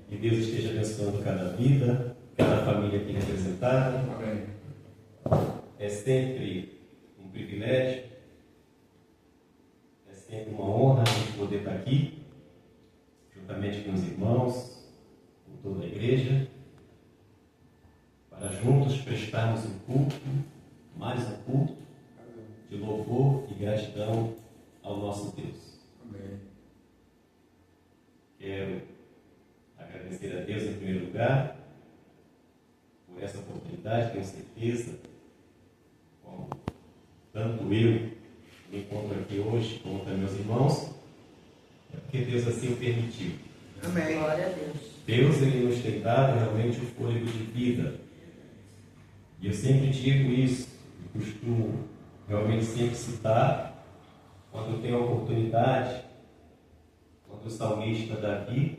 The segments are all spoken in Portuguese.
Que Deus esteja abençoando cada vida, cada família aqui representada. Amém. É sempre um privilégio, é sempre uma honra a gente poder estar aqui, juntamente com os irmãos, com toda a igreja, para juntos prestarmos um culto, mais um culto de louvor e gratidão ao nosso Deus. Amém. Quero agradecer a Deus em primeiro lugar por essa oportunidade. Tenho certeza, como tanto eu me encontro aqui hoje, como também meus irmãos, é porque Deus assim o permitiu. Amém. Glória a Deus. Deus, Ele nos tem dado realmente o fôlego de vida. E eu sempre digo isso, e costumo realmente sempre citar, quando eu tenho a oportunidade, quando o salmista Davi,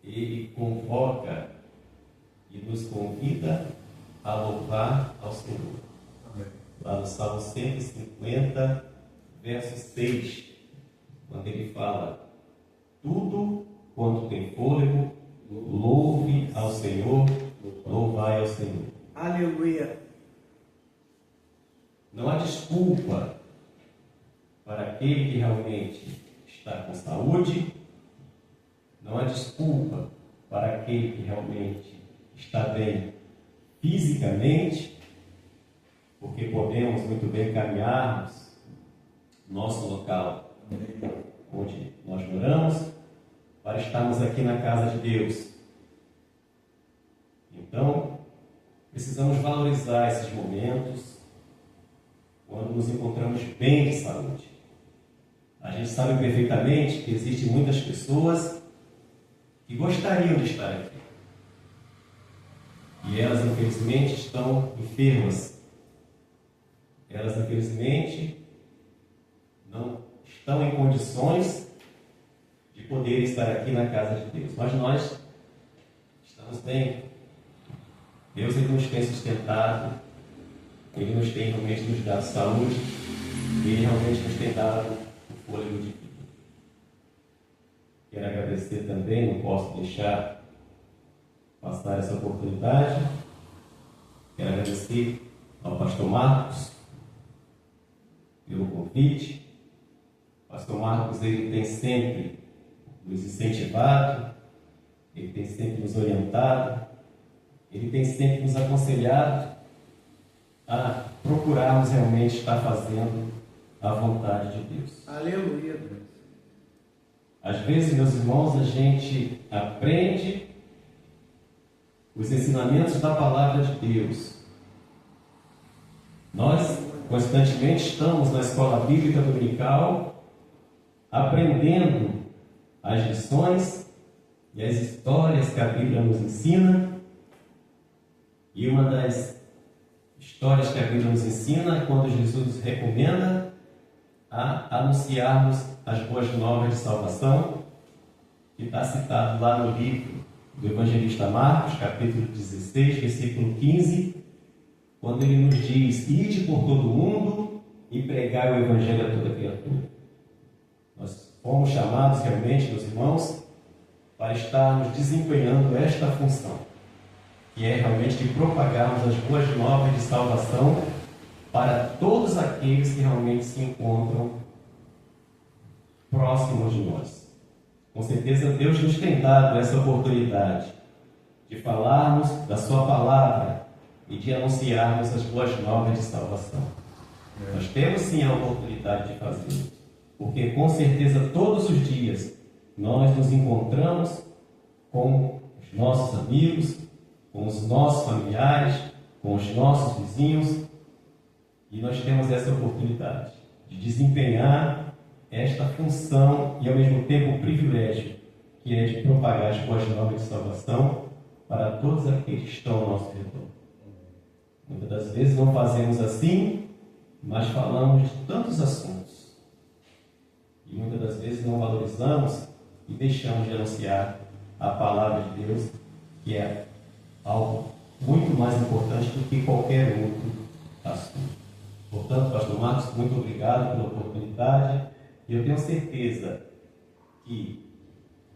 ele convoca e nos convida a louvar ao Senhor. Amém. Lá no Salmo 150, verso 6, quando ele fala: tudo quanto tem fôlego, louve ao Senhor, louvai ao Senhor. Aleluia. Não há desculpa para aquele que realmente está com saúde, não há desculpa para aquele que realmente está bem fisicamente, porque podemos muito bem caminharmos nosso local onde nós moramos para estarmos aqui na casa de Deus. Então, precisamos valorizar esses momentos quando nos encontramos bem de saúde. A gente sabe perfeitamente que existem muitas pessoas que gostariam de estar aqui. E elas, infelizmente, estão enfermas. Elas, infelizmente, não estão em condições de poder estar aqui na casa de Deus. Mas nós estamos bem. Deus, Ele nos tem sustentado, Ele nos tem realmente nos dado saúde, Ele realmente nos tem dado o fôlego de vida. Quero agradecer também, não posso deixar passar essa oportunidade. Quero agradecer ao pastor Marcos pelo convite. O pastor Marcos, ele tem sempre nos incentivado, ele tem sempre nos orientado, ele tem sempre nos aconselhado a procurarmos realmente estar fazendo a vontade de Deus. Aleluia, Deus. Às vezes, meus irmãos, a gente aprende os ensinamentos da palavra de Deus. Nós constantemente estamos na escola bíblica dominical aprendendo as lições e as histórias que a Bíblia nos ensina. E uma das histórias que a Bíblia nos ensina é quando Jesus nos recomenda a anunciarmos as boas novas de salvação, que está citado lá no livro do evangelista Marcos, capítulo 16, versículo 15, quando ele nos diz: ide por todo o mundo e pregai o evangelho a toda criatura. Nós fomos chamados realmente, meus irmãos, para estarmos desempenhando esta função, que é realmente de propagarmos as boas novas de salvação para todos aqueles que realmente se encontram próximos de nós. Com certeza Deus nos tem dado essa oportunidade de falarmos da sua palavra e de anunciarmos as boas novas de salvação. Nós temos sim a oportunidade de fazê-lo, porque com certeza todos os dias nós nos encontramos com os nossos amigos, com os nossos familiares, com os nossos vizinhos, e nós temos essa oportunidade de desempenhar esta função e ao mesmo tempo o privilégio que é de propagar as boas novas de salvação para todos aqueles que estão ao nosso redor. Muitas das vezes não fazemos assim, mas falamos de tantos assuntos e muitas das vezes não valorizamos e deixamos de anunciar a palavra de Deus, que é algo muito mais importante do que qualquer outro assunto. Portanto, pastor Marcos, muito obrigado pela oportunidade. E eu tenho certeza que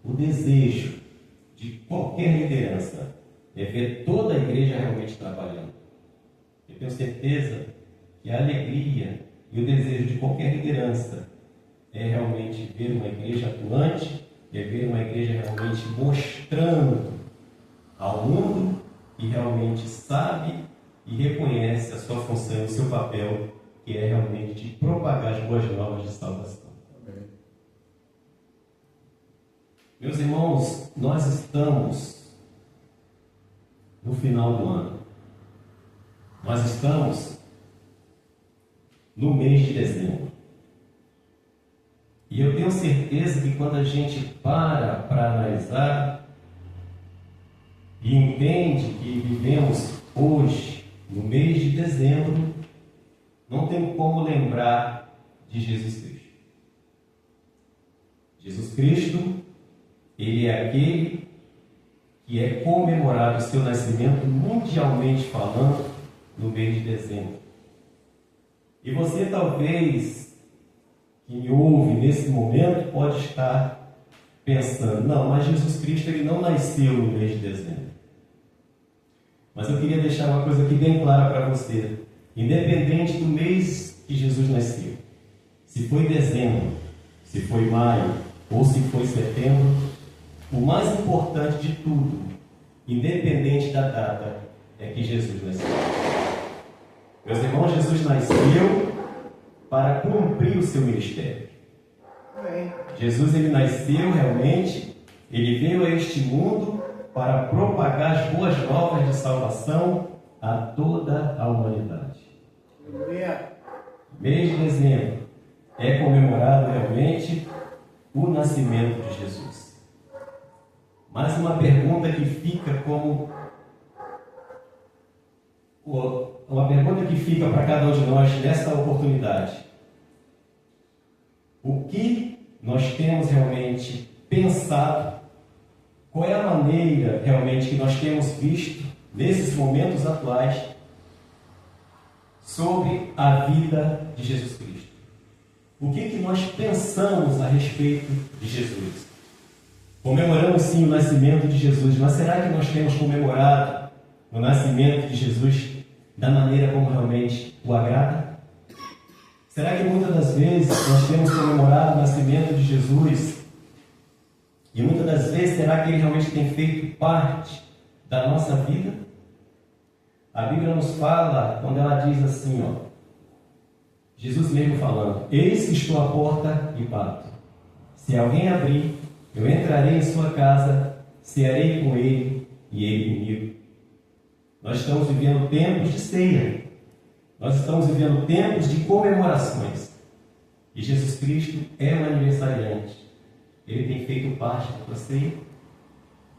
o desejo de qualquer liderança é ver toda a igreja realmente trabalhando. Eu tenho certeza que a alegria e o desejo de qualquer liderança é realmente ver uma igreja atuante, é ver uma igreja realmente mostrando ao mundo que realmente sabe e reconhece a sua função e o seu papel, que é realmente de propagar as boas novas de salvação. Amém. Meus irmãos, nós estamos no final do ano. Nós estamos no mês de dezembro. E eu tenho certeza que quando a gente para analisar e entende que vivemos hoje, no mês de dezembro, não tem como lembrar de Jesus Cristo. Jesus Cristo, Ele é aquele que é comemorado o seu nascimento mundialmente falando no mês de dezembro. E você talvez que me ouve nesse momento pode estar pensando, não, mas Jesus Cristo ele não nasceu no mês de dezembro. Mas eu queria deixar uma coisa aqui bem clara para você. Independente do mês que Jesus nasceu, se foi dezembro, se foi maio ou se foi setembro, o mais importante de tudo, independente da data, é que Jesus nasceu. Meus irmãos, Jesus nasceu para cumprir o seu ministério. Amém. Jesus ele nasceu realmente, ele veio a este mundo para propagar as boas novas de salvação a toda a humanidade. Aleluia. Mês de dezembro é comemorado realmente o nascimento de Jesus. Mas uma pergunta que fica para cada um de nós nessa oportunidade: o que nós temos realmente pensado? Qual é a maneira realmente que nós temos visto nesses momentos atuais sobre a vida de Jesus Cristo? O que nós pensamos a respeito de Jesus? Comemoramos sim o nascimento de Jesus, mas será que nós temos comemorado o nascimento de Jesus da maneira como realmente o agrada? Será que muitas das vezes nós temos comemorado o nascimento de Jesus e muitas das vezes será que ele realmente tem feito parte da nossa vida? A Bíblia nos fala, quando ela diz assim, Jesus mesmo falando: eis que estou à porta e bato. Se alguém abrir, eu entrarei em sua casa, cearei com ele e ele comigo. Nós estamos vivendo tempos de ceia. Nós estamos vivendo tempos de comemorações. E Jesus Cristo é um aniversariante. Ele tem feito parte da tua ceia.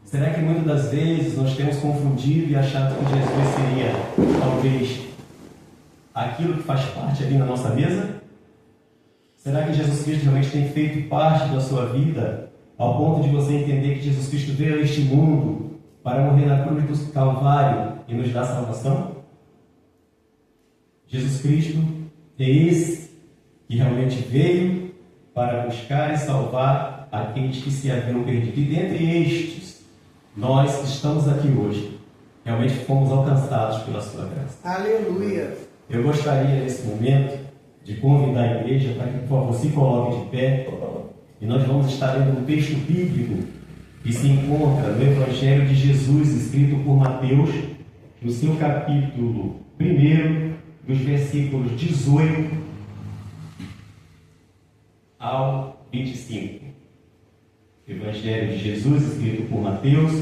Será que muitas das vezes nós temos confundido e achado que Jesus seria, talvez, aquilo que faz parte ali na nossa mesa? Será que Jesus Cristo realmente tem feito parte da sua vida, ao ponto de você entender que Jesus Cristo veio a este mundo para morrer na cruz do Calvário e nos dar salvação? Jesus Cristo é esse que realmente veio para buscar e salvar aqueles que se haviam perdido. E dentre estes, nós que estamos aqui hoje, realmente fomos alcançados pela sua graça. Aleluia. Eu gostaria, nesse momento, de convidar a igreja para que, por favor, se coloque de pé. E nós vamos estar lendo um texto bíblico que se encontra no Evangelho de Jesus, escrito por Mateus, no seu capítulo 1, dos versículos 18 ao 25. Evangelho de Jesus, escrito por Mateus,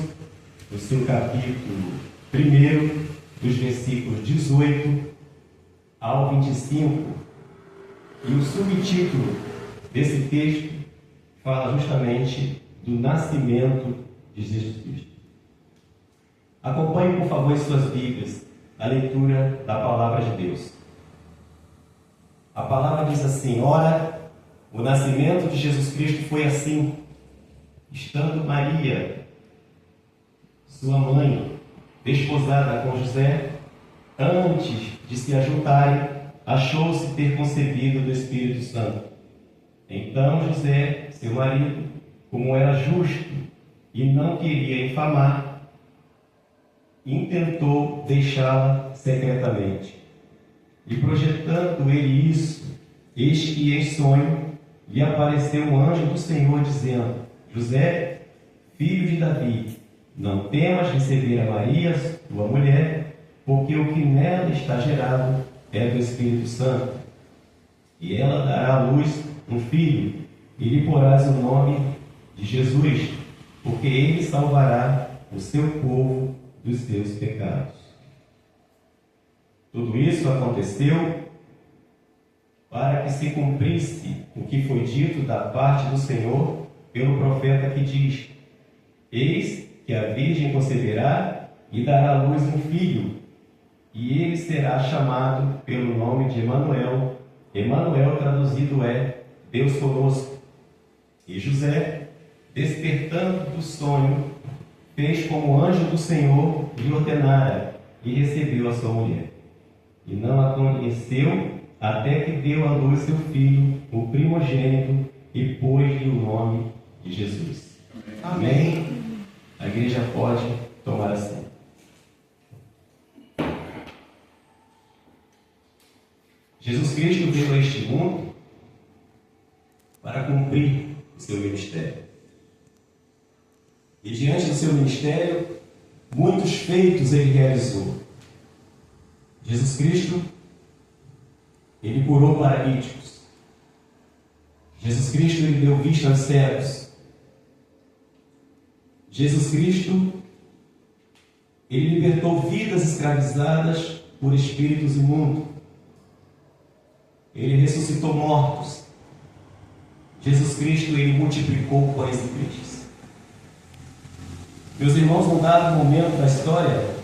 no seu capítulo 1, dos versículos 18 ao 25. E o subtítulo desse texto fala justamente do nascimento de Jesus Cristo. Acompanhe, por favor, em suas Bíblias a leitura da Palavra de Deus. A palavra diz assim: ora, o nascimento de Jesus Cristo foi assim: estando Maria, sua mãe, desposada com José, antes de se ajuntarem, achou-se ter concebido do Espírito Santo. Então José, seu marido, como era justo e não queria infamar, intentou deixá-la secretamente. E projetando ele isso, eis que em sonho lhe apareceu um anjo do Senhor, dizendo: José, filho de Davi, não temas receber a Maria, tua mulher, porque o que nela está gerado é do Espírito Santo. E ela dará à luz um filho, e lhe porás o nome de Jesus, porque ele salvará o seu povo dos seus pecados. Tudo isso aconteceu para que se cumprisse o que foi dito da parte do Senhor pelo profeta, que diz: Eis que a Virgem conceberá e dará à luz um filho, e ele será chamado pelo nome de Emanuel. Emanuel traduzido é Deus conosco. E José, despertando do sonho, fez como o anjo do Senhor lhe ordenara, e recebeu a sua mulher. E não a conheceu até que deu à luz seu filho, o primogênito, e pôs-lhe o nome de Jesus. Amém. A igreja pode tomar assento. Jesus Cristo veio a este mundo para cumprir o seu ministério. E diante do seu ministério, muitos feitos ele realizou. Jesus Cristo, ele curou paralíticos. Jesus Cristo, ele deu vista aos cegos. Jesus Cristo, ele libertou vidas escravizadas por espíritos imundos. Ele ressuscitou mortos. Jesus Cristo, ele multiplicou pães e peixes. Meus irmãos, num dado momento da história,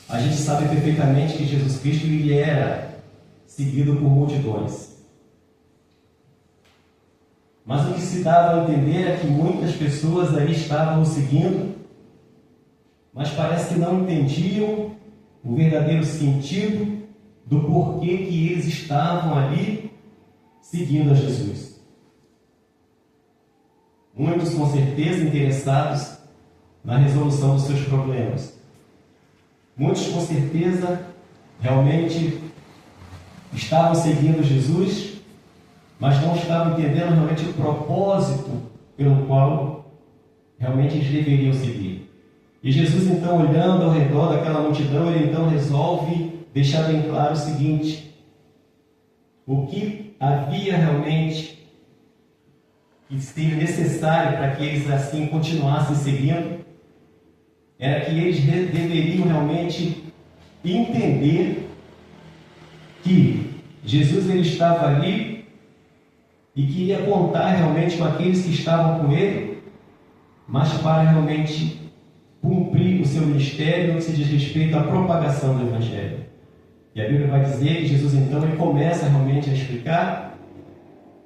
a gente sabe perfeitamente que Jesus Cristo ele era seguido por multidões. Mas o que se dava a entender é que muitas pessoas ali estavam o seguindo, mas parece que não entendiam o verdadeiro sentido do porquê que eles estavam ali seguindo a Jesus. Muitos, com certeza, interessados na resolução dos seus problemas. Muitos, com certeza, realmente estavam seguindo Jesus, mas não estavam entendendo realmente o propósito pelo qual realmente eles deveriam seguir. E Jesus, então, olhando ao redor daquela multidão, ele então resolve deixar bem claro o seguinte: o que havia realmente que seria necessário para que eles assim continuassem seguindo, era que eles deveriam realmente entender que Jesus ele estava ali e que ia contar realmente com aqueles que estavam com ele, mas para realmente cumprir o seu ministério no que se diz respeito à propagação do Evangelho. E a Bíblia vai dizer que Jesus então ele começa realmente a explicar,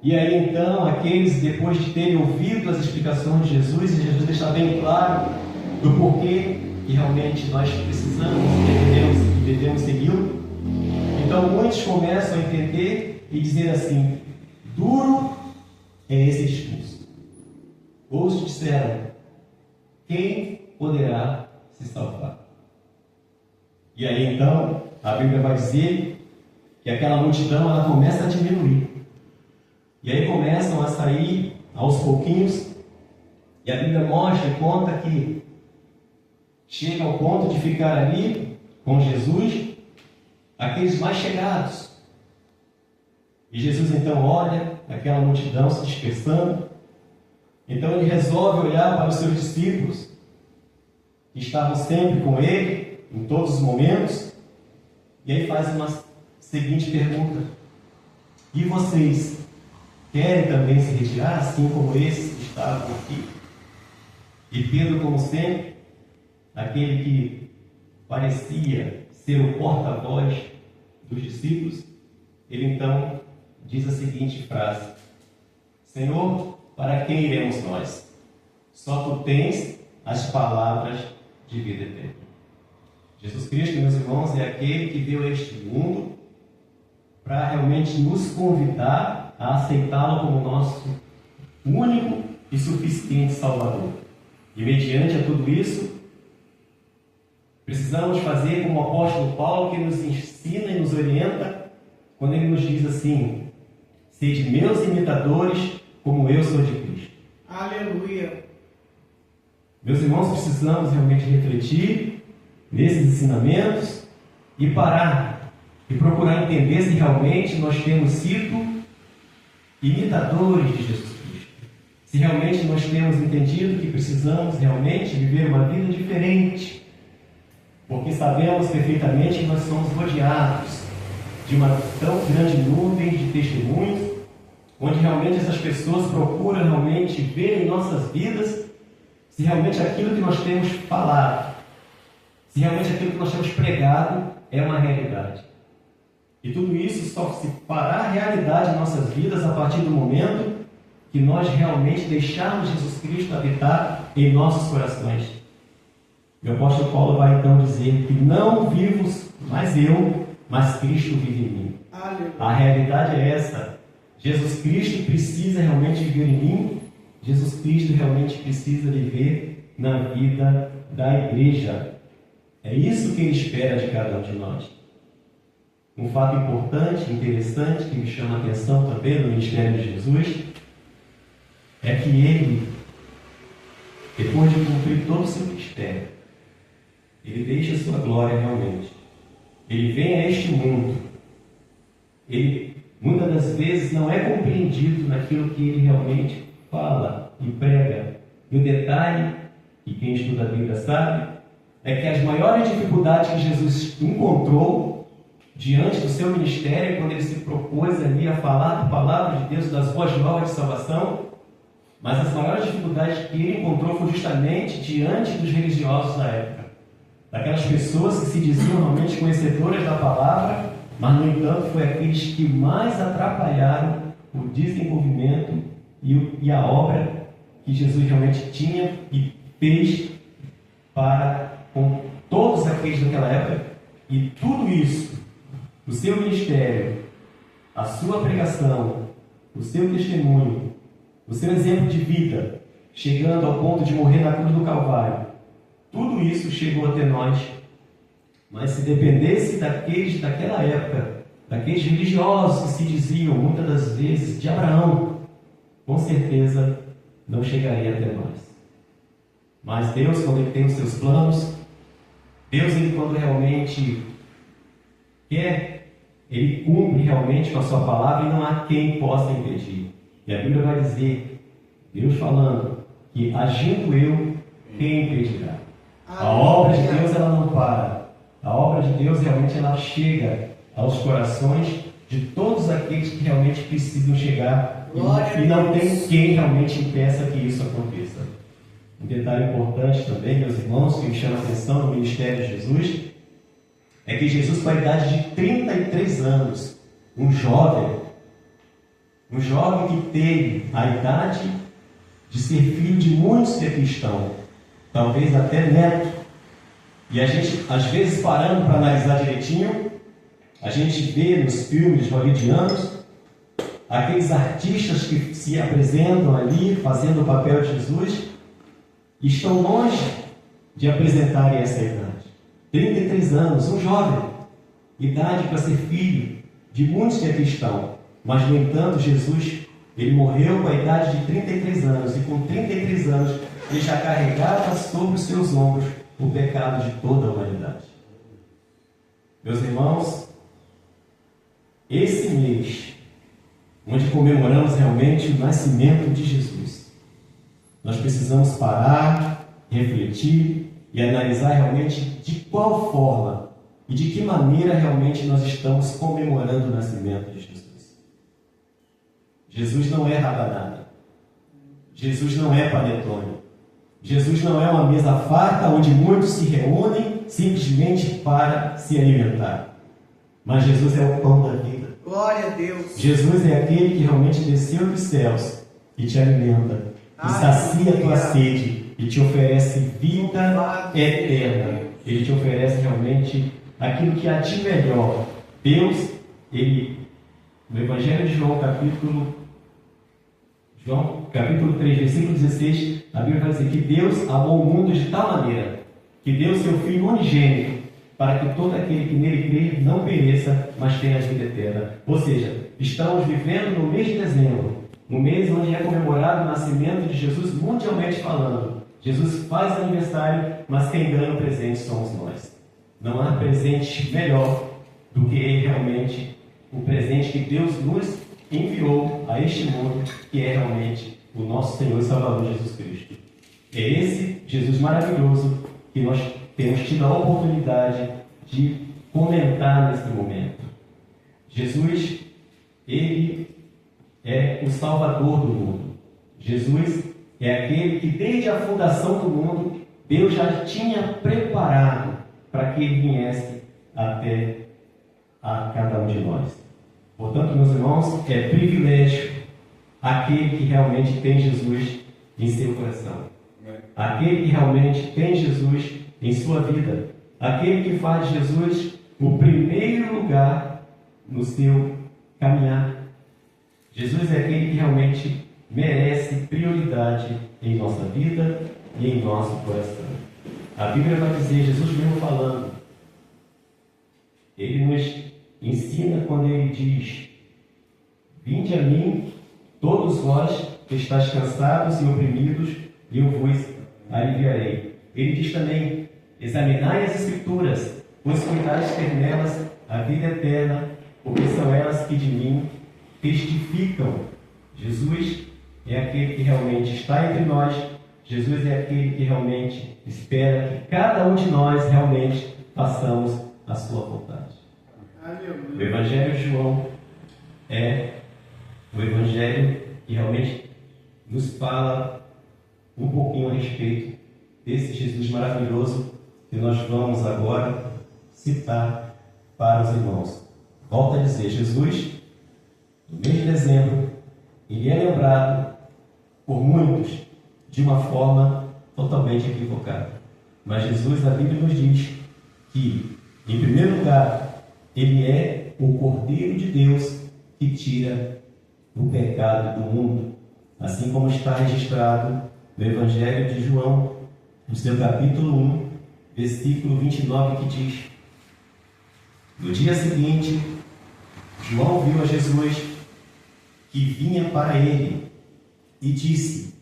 e aí então aqueles, depois de terem ouvido as explicações de Jesus, e Jesus deixa bem claro do porquê que realmente nós precisamos e devemos segui-lo, então muitos começam a entender e dizer assim: duro é esse discurso. Outros disseram: quem poderá se salvar? E aí então a Bíblia vai dizer que aquela multidão ela começa a diminuir. E aí começam a sair aos pouquinhos, e a Bíblia mostra e conta que chega ao ponto de ficar ali com Jesus aqueles mais chegados. E Jesus então olha aquela multidão se dispersando, então ele resolve olhar para os seus discípulos, que estavam sempre com ele, em todos os momentos, e aí faz uma seguinte pergunta: e vocês querem também se retirar, assim como esses que estavam aqui? E Pedro, como sempre, aquele que parecia ser o porta-voz dos discípulos, ele então diz a seguinte frase: Senhor, para quem iremos nós? Só tu tens as palavras de vida eterna. Jesus Cristo, meus irmãos, é aquele que veio a este mundo para realmente nos convidar a aceitá-lo como nosso único e suficiente Salvador. E mediante a tudo isso, precisamos fazer como o apóstolo Paulo, que nos ensina e nos orienta, quando ele nos diz assim: sede meus imitadores, como eu sou de Cristo. Aleluia. Meus irmãos, precisamos realmente refletir nesses ensinamentos e parar e procurar entender se realmente nós temos sido imitadores de Jesus Cristo. Se realmente nós temos entendido que precisamos realmente viver uma vida diferente. Porque sabemos perfeitamente que nós somos rodeados de uma tão grande nuvem de testemunhos, onde realmente essas pessoas procuram realmente ver em nossas vidas se realmente aquilo que nós temos falado, se realmente aquilo que nós temos pregado é uma realidade. E tudo isso só se fará realidade em nossas vidas a partir do momento que nós realmente deixarmos Jesus Cristo habitar em nossos corações. E o apóstolo Paulo vai então dizer que não vivo mais eu, mas Cristo vive em mim. Aleluia. A realidade é essa. Jesus Cristo precisa realmente viver em mim. Jesus Cristo realmente precisa viver na vida da igreja. É isso que Ele espera de cada um de nós. Um fato importante, interessante, que me chama a atenção também no ministério de Jesus, é que Ele, depois de cumprir todo o seu ministério, Ele deixa a sua glória realmente. Ele vem a este mundo. Ele, muitas das vezes, não é compreendido naquilo que Ele realmente fala e prega. E o detalhe, e quem estuda a Bíblia sabe, é que as maiores dificuldades que Jesus encontrou diante do seu ministério, quando Ele se propôs ali a falar da palavra de Deus, das boas novas de salvação, mas as maiores dificuldades que Ele encontrou foi justamente diante dos religiosos da época. Daquelas pessoas que se diziam realmente conhecedoras da palavra, mas, no entanto, foi aqueles que mais atrapalharam o desenvolvimento e a obra que Jesus realmente tinha e fez para com todos aqueles daquela época. E tudo isso, o seu ministério, a sua pregação, o seu testemunho, o seu exemplo de vida, chegando ao ponto de morrer na cruz do Calvário, tudo isso chegou até nós. Mas se dependesse daqueles daquela época, daqueles religiosos que se diziam muitas das vezes de Abraão, com certeza não chegaria até nós. Mas Deus, quando Ele tem os seus planos, Deus, Ele, quando realmente quer, Ele cumpre realmente com a sua palavra e não há quem possa impedir. E a Bíblia vai dizer, Deus falando, que agindo eu, quem impedirá? A obra de Deus, ela não para. A obra de Deus realmente ela chega aos corações de todos aqueles que realmente precisam chegar e não tem quem realmente impeça que isso aconteça. Um detalhe importante também, meus irmãos, que me chama a atenção no ministério de Jesus, é que Jesus, com a idade de 33 anos, um jovem que teve a idade de ser filho de muitos que aqui estão, talvez até neto. E a gente, às vezes, parando para analisar direitinho, a gente vê nos filmes hollywoodianos aqueles artistas que se apresentam ali, fazendo o papel de Jesus, e estão longe de apresentarem essa idade. 33 anos, um jovem, idade para ser filho de muitos que aqui estão. Mas, no entanto, Jesus, Ele morreu com a idade de 33 anos, e com 33 anos, Ele já carregava sobre os seus ombros o pecado de toda a humanidade. Meus irmãos, esse mês, onde comemoramos realmente o nascimento de Jesus, nós precisamos parar, refletir e analisar realmente de qual forma e de que maneira realmente nós estamos comemorando o nascimento de Jesus. Jesus não é rabanada. Jesus não é panetone. Jesus não é uma mesa farta onde muitos se reúnem simplesmente para se alimentar. Mas Jesus é o pão da vida. Glória a Deus. Jesus é aquele que realmente desceu dos céus e te alimenta, e sacia a tua sede e te oferece vida eterna. Ele te oferece realmente aquilo que há de melhor. Deus, Ele, no Evangelho de João, capítulo 3, versículo 16, a Bíblia vai dizer que Deus amou o mundo de tal maneira que deu seu Filho unigênito para que todo aquele que nele crê não pereça, mas tenha a vida eterna. Ou seja, estamos vivendo no mês de dezembro, no mês onde é comemorado o nascimento de Jesus mundialmente falando. Jesus faz aniversário, mas quem ganha o presente somos nós. Não há presente melhor do que realmente o presente que Deus nos enviou a este mundo, que é realmente o nosso Senhor e Salvador Jesus Cristo. É esse Jesus maravilhoso que nós temos tido a oportunidade de comentar nesse momento. Jesus, Ele é o Salvador do mundo. Jesus é aquele que desde a fundação do mundo, Deus já tinha preparado para que Ele viesse até a cada um de nós. Portanto, meus irmãos, é privilégio aquele que realmente tem Jesus em seu coração. Aquele que realmente tem Jesus em sua vida. Aquele que faz de Jesus o primeiro lugar no seu caminhar. Jesus é aquele que realmente merece prioridade em nossa vida e em nosso coração. A Bíblia vai dizer, Jesus mesmo falando, Ele nos ensina quando Ele diz: vinde a mim, todos vós que estáis cansados e oprimidos, e eu vos aliviarei. Ele diz também: examinai as Escrituras, pois cuidais ter nelas a vida eterna, porque são elas que de mim testificam. Jesus é aquele que realmente está entre nós. Jesus é aquele que realmente espera que cada um de nós realmente façamos a sua vontade. O Evangelho de João é o Evangelho que realmente nos fala um pouquinho a respeito desse Jesus maravilhoso que nós vamos agora citar para os irmãos. Volto a dizer, Jesus, no mês de dezembro, ele é lembrado por muitos de uma forma totalmente equivocada. Mas Jesus, a Bíblia nos diz que, em primeiro lugar, ele é o Cordeiro de Deus que tira o pecado do mundo, assim como está registrado no Evangelho de João, no seu capítulo 1, versículo 29, que diz: no dia seguinte, João viu a Jesus que vinha para ele e disse: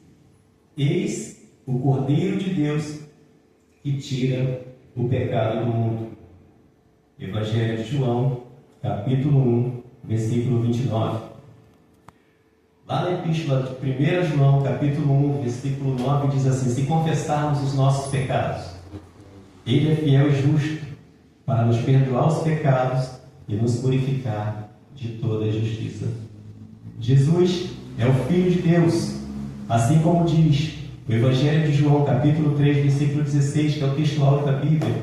eis o Cordeiro de Deus que tira o pecado do mundo. Evangelho de João, capítulo 1, versículo 29. Lá na epístola de 1 João, capítulo 1, versículo 9, diz assim: se confessarmos os nossos pecados, Ele é fiel e justo para nos perdoar os pecados e nos purificar de toda a injustiça. Jesus é o Filho de Deus, assim como diz o Evangelho de João, capítulo 3, versículo 16, que é o texto áureo da Bíblia,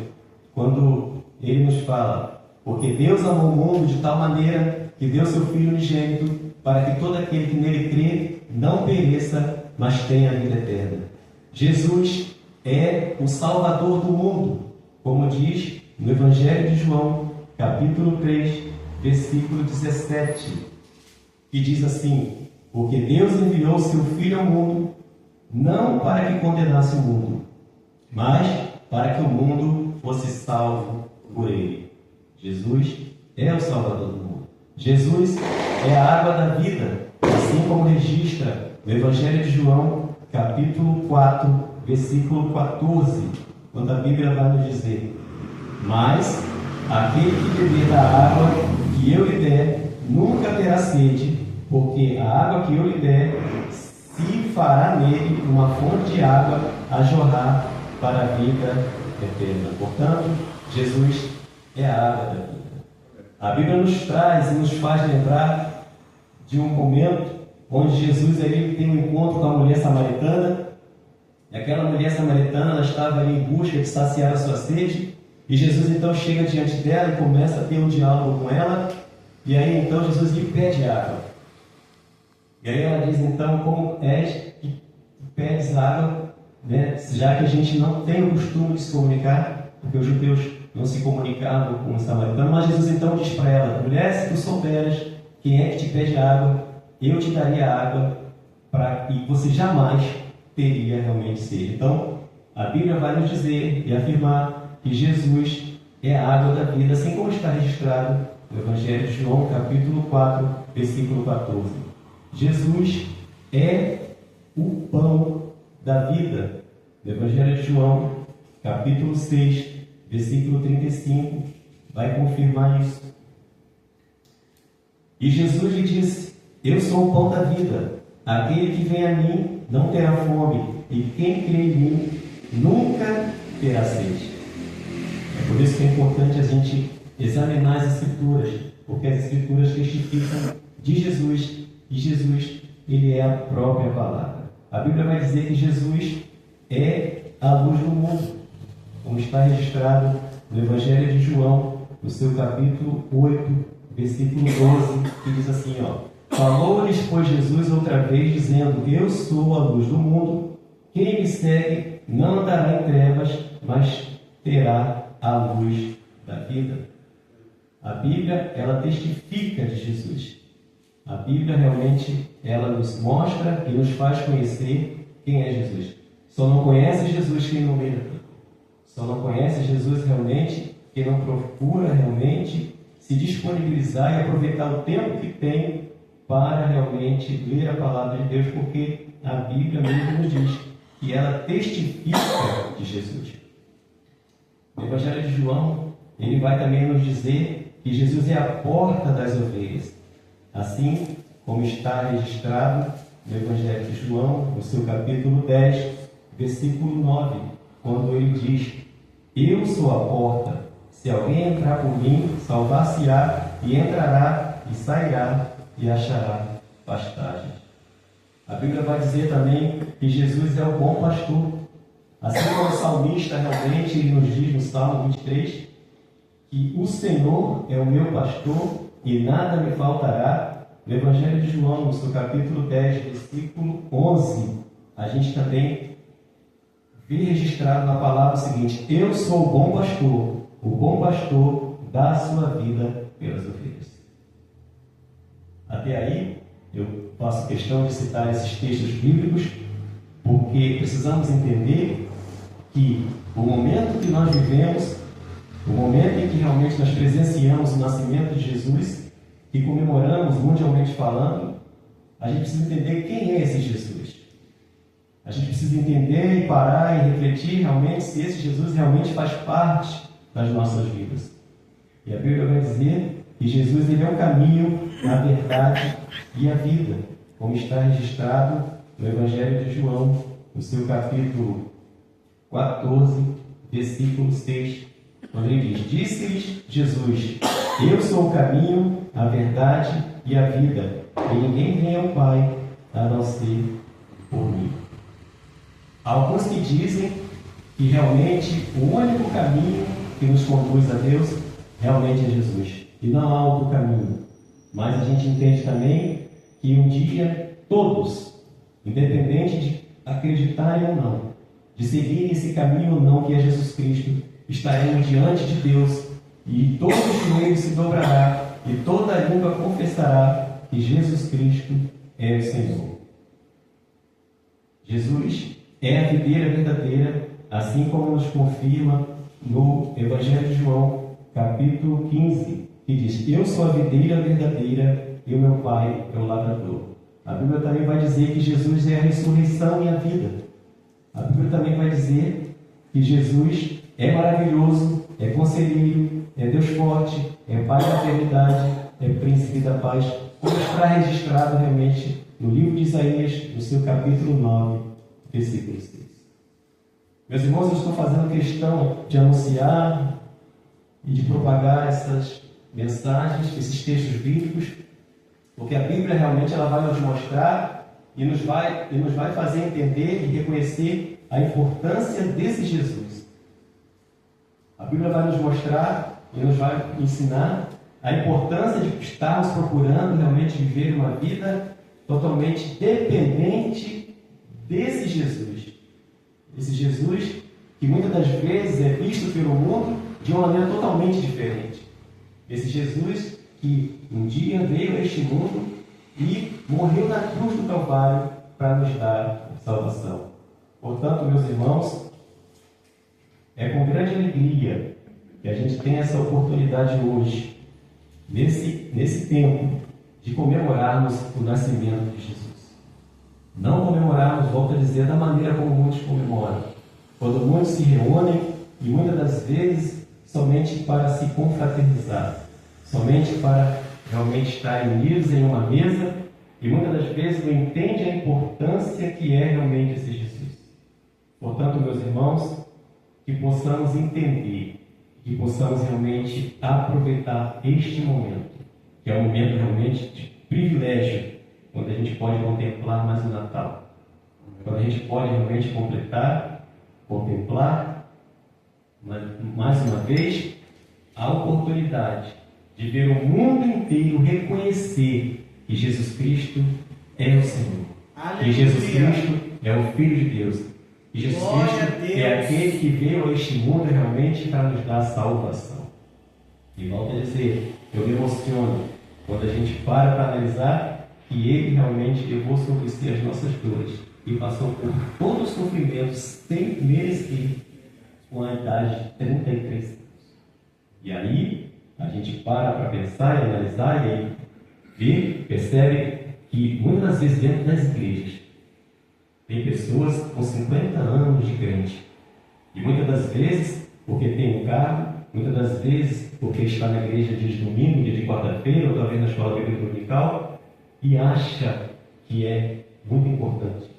quando ele nos fala: porque Deus amou o mundo de tal maneira que deu seu Filho unigênito, para que todo aquele que nele crê não pereça, mas tenha a vida eterna. Jesus é o Salvador do mundo, como diz no Evangelho de João, capítulo 3, versículo 17, que diz assim: porque Deus enviou seu Filho ao mundo, não para que condenasse o mundo, mas para que o mundo fosse salvo por ele. Jesus é o Salvador do mundo. Jesus é a água da vida, assim como registra no Evangelho de João, capítulo 4, versículo 14, quando a Bíblia vai nos dizer: mas aquele que beber da água que eu lhe der nunca terá sede, porque a água que eu lhe der se fará nele uma fonte de água a jorrar para a vida eterna. Portanto, Jesus é a água da vida. A Bíblia nos traz e nos faz lembrar de um momento onde Jesus ele tem um encontro com a mulher samaritana. E aquela mulher samaritana ela estava ali em busca de saciar a sua sede. E Jesus então chega diante dela e começa a ter um diálogo com ela. E aí então Jesus lhe pede água. E aí ela diz: então, como és que pedes água, né? Já que a gente não tem o costume de se comunicar, porque os judeus não se comunicavam com os samaritanos, mas Jesus então diz para ela: mulher, se tu souberas quem é que te pede água, eu te daria água e você jamais teria realmente sede. Então, a Bíblia vai nos dizer e afirmar que Jesus é a água da vida, assim como está registrado no Evangelho de João, capítulo 4, versículo 14. Jesus é o pão da vida. No Evangelho de João, capítulo 6, versículo 35, vai confirmar isso. E Jesus lhe disse: eu sou o pão da vida. Aquele que vem a mim não terá fome, e quem crê em mim nunca terá sede. É por isso que é importante a gente examinar as Escrituras, porque as Escrituras testificam de Jesus, e Jesus, ele é a própria palavra. A Bíblia vai dizer que Jesus é a luz do mundo, como está registrado no Evangelho de João, no seu capítulo 8, versículo 12, que diz assim, falou-lhes, pois, Jesus outra vez, dizendo: eu sou a luz do mundo, quem me segue não andará em trevas, mas terá a luz da vida. A Bíblia, ela testifica de Jesus. A Bíblia realmente, ela nos mostra e nos faz conhecer quem é Jesus. Só não conhece Jesus quem não lê a Bíblia. Só não conhece Jesus realmente quem não procura realmente se disponibilizar e aproveitar o tempo que tem para realmente ler a palavra de Deus, porque a Bíblia mesmo nos diz que ela testifica de Jesus. No Evangelho de João, ele vai também nos dizer que Jesus é a porta das ovelhas, assim como está registrado no Evangelho de João, no seu capítulo 10, versículo 9, quando ele diz: eu sou a porta, se alguém entrar por mim, salvar-se-á, e entrará e sairá e achará pastagem. A Bíblia vai dizer também que Jesus é o bom pastor. Assim como o salmista realmente ele nos diz no Salmo 23, que o Senhor é o meu pastor e nada me faltará. No Evangelho de João, no seu capítulo 10, versículo 11, a gente também vê registrado na palavra o seguinte: eu sou o bom pastor dá a sua vida pelas ovelhas. Até aí, eu faço questão de citar esses textos bíblicos, porque precisamos entender que o momento que nós vivemos, o momento em que realmente nós presenciamos o nascimento de Jesus e comemoramos mundialmente falando, a gente precisa entender quem é esse Jesus. A gente precisa entender e parar e refletir realmente se esse Jesus realmente faz parte das nossas vidas. E a Bíblia vai dizer que Jesus ele é o caminho, a verdade e a vida, como está registrado no Evangelho de João, no seu capítulo 14, versículo 6, quando ele diz: disse-lhes Jesus: eu sou o caminho, a verdade e a vida, e ninguém vem ao Pai a não ser por mim. Há alguns que dizem que realmente o único caminho que nos conduz a Deus realmente é Jesus, e não há outro caminho. Mas a gente entende também que um dia todos, independente de acreditarem ou não, de seguir esse caminho ou não que é Jesus Cristo, estaremos diante de Deus e todo joelho se dobrará e toda língua confessará que Jesus Cristo é o Senhor. Jesus é a videira verdadeira, assim como nos confirma no Evangelho de João, capítulo 15, que diz: eu sou a videira verdadeira e o meu Pai é o lavrador. A Bíblia também vai dizer que Jesus é a ressurreição e a vida. A Bíblia também vai dizer que Jesus é maravilhoso, é conselheiro, é Deus forte, é Pai da eternidade, é Príncipe da paz, como está registrado realmente no livro de Isaías, no seu capítulo 9, versículo 6. Meus irmãos, eu estou fazendo questão de anunciar e de propagar essas mensagens, esses textos bíblicos, porque a Bíblia realmente ela vai nos mostrar e nos vai fazer entender e reconhecer a importância desse Jesus. A Bíblia vai nos mostrar e nos vai ensinar a importância de estarmos procurando realmente viver uma vida totalmente dependente desse Jesus. Esse Jesus que muitas das vezes é visto pelo mundo de uma maneira totalmente diferente. Esse Jesus que um dia veio a este mundo e morreu na cruz do Calvário para nos dar salvação. Portanto, meus irmãos, é com grande alegria que a gente tem essa oportunidade hoje, nesse tempo, de comemorarmos o nascimento de Jesus. Não comemorarmos, volto a dizer, da maneira como muitos comemoram. Quando muitos se reúnem, e muitas das vezes somente para se confraternizar, somente para realmente estarem unidos em uma mesa, e muitas das vezes não entendem a importância que é realmente esse Jesus. Portanto, meus irmãos, que possamos entender, que possamos realmente aproveitar este momento, que é um momento realmente de privilégio, quando a gente pode contemplar mais o Natal, quando a gente pode realmente contemplar, mais uma vez, a oportunidade de ver o mundo inteiro reconhecer que Jesus Cristo é o Senhor, que Jesus Cristo é o Filho de Deus, que Jesus Cristo é aquele que veio a este mundo realmente para nos dar salvação. E volto a dizer, eu me emociono quando a gente para analisar que Ele realmente levou sobre si as nossas dores e passou por todo o sofrimento sem merecer, com a idade de 33 anos. E aí, a gente para pensar e analisar e aí percebe que muitas das vezes dentro das igrejas tem pessoas com 50 anos de crente. E muitas das vezes, porque tem um cargo, muitas das vezes, porque está na igreja dia de domingo, dia de quarta-feira, ou talvez na escola bíblica dominical, e acha que é muito importante.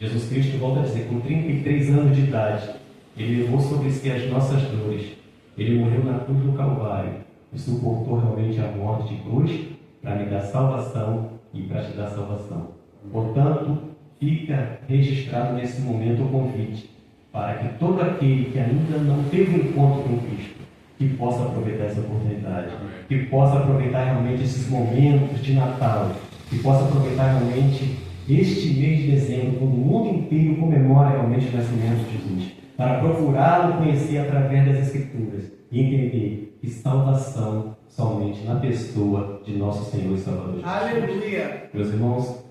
Jesus Cristo, volta a dizer, com 33 anos de idade, Ele levou sobre si as nossas dores. Ele morreu na cruz do Calvário e suportou realmente a morte de cruz para me dar salvação e para te dar salvação. Portanto, fica registrado nesse momento o convite para que todo aquele que ainda não teve um encontro com Cristo, que possa aproveitar essa oportunidade, que possa aproveitar realmente esses momentos de Natal, que possa aproveitar realmente este mês de dezembro, quando o mundo inteiro comemora realmente o nascimento de Jesus, para procurá-lo conhecer através das Escrituras e entender que salvação somente na pessoa de nosso Senhor e Salvador Jesus. Aleluia! Meus irmãos,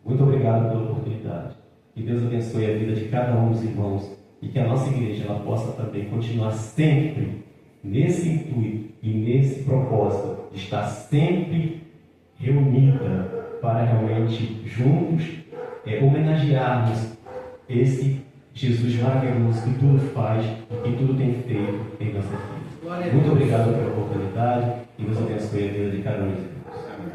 muito obrigado pela oportunidade. Que Deus abençoe a vida de cada um dos irmãos e que a nossa igreja ela possa também continuar sempre nesse intuito e nesse propósito de estar sempre reunida para realmente juntos homenagearmos esse Jesus maravilhoso que tudo faz e que tudo tem feito em nossa vida. Muito obrigado pela oportunidade e Deus abençoe a vida de cada um.